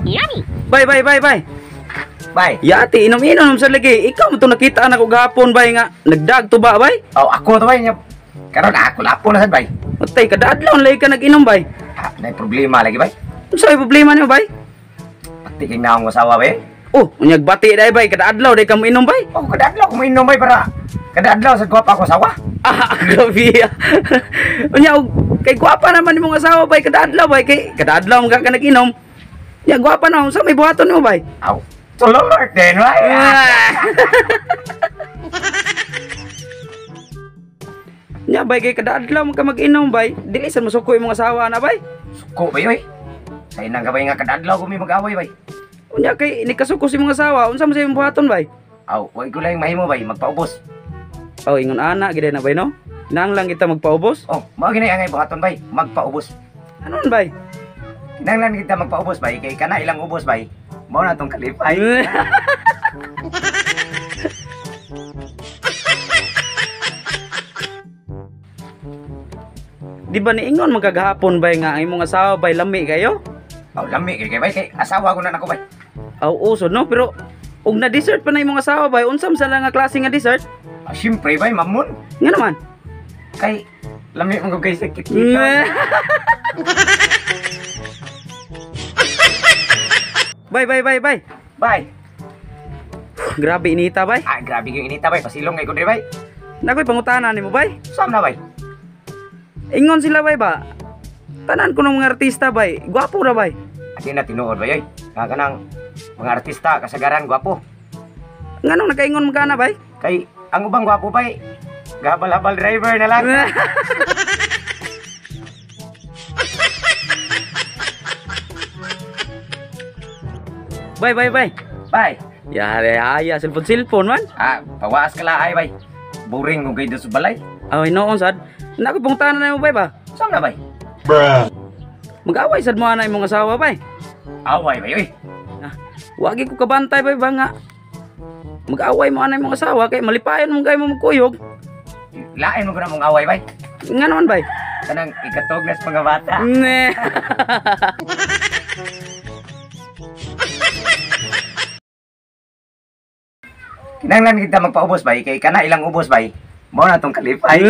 Yummy. Bay, bay, bay, bay. Bay. Yati, inom-inom sa lagi. Ikaw mo ito nakita na ko gahapon, bay nga. Nagdag to ba, bay? Oh, ako to bay. Karon ako lapo na sad bay. Matay, kadadlaw, lagi ka nag-inom, bay. May problema lagi bay. Ano sa'yo problema niyo, bay? Pati king na akong asawa bay. Oh, unyag bati dahi, bay. Kadadlaw, dahi ka mo inom, bay. Oh, kada adlaw ko mainom bay para kada adlaw sa gwapa ko asawa. Ah, grabe. Unya, kay gwapa naman ni mong asawa, bay. Kadadlaw, bay. Kay kadadlaw, mga ka nag-inom. Ya, gwapa na. Sa may buhaton mo, bay. Aw, tulolor din bay. Nya, bay, kay kadadlaw mo ka mag-inom, bay. Dilisan mo suko yung mga asawa na, bay. Suko bay oy. Sa inang gabay nga kada adlaw ko may mag-away bay. Unya, kay nikasuko si mga asawa. Unsa mo sa imong buhaton, bay? Aw, wag ko lang mahimo bay, magpaubos. Oh, ingon ana, gid na, bay, no? Nanglang kita magpaubos. Oh, mao gini angay buhaton bay, magpaubos. Ano man, bay? Kinahanglan kita magpaubos bay kay kana ilang ubos bay. Mao na tong kalipay. Di ba niingon magkagahapon, bay, nga ang imong asawa, bay, lami kayo? Aw, lami kay bay kay asawa ko na nako bay. Aw, usod, no? Pero ug na dessert pa na imong asawa, bay, unsam sa nga klase nga dessert? Ah, syempre bay, mamon. Nga naman. Kay lami mo kay sakit kita. Bay, bay, bay, bay. Bay. Grabe inita, bay. Ah, grabe yung inita bay, pasilong kay ko diri bay. Nakoy pangutana nimo, bay. Saan na bay? Ingon sila, bay, ba? Tanan ko ng mga artista, bay. Gwapo ra, bay. Ati na tinuod bay oy. Kanang mga artista kasagaran gwapo. Nganong nakaingon magana, bay? Kay ang ubang gwapo bay, gabal-habal driver na lang. Bay, bay, bay. Bay. Ya, cellphone man. Ah, pawaas ka laay bay. Boring kung kayo sa balay. Aw, noon sad. Nakoy pangutana na mo, bay, ba? Saan na bay? Mag-away sad mo ana imong asawa, bay. Away bay oy. Wagi ko kabantay, bay, ba nga. Mag-away mo ana imong asawa kay malipayon mo kay mo magkuyog. Lain mo ko na mong away bay. Nga naman, bay. Kanang ikatog na sa mga bata. Ne. Kinahanglan kita magpaubos bay kay kana ilang ubos bay. Mao na tong kalipay.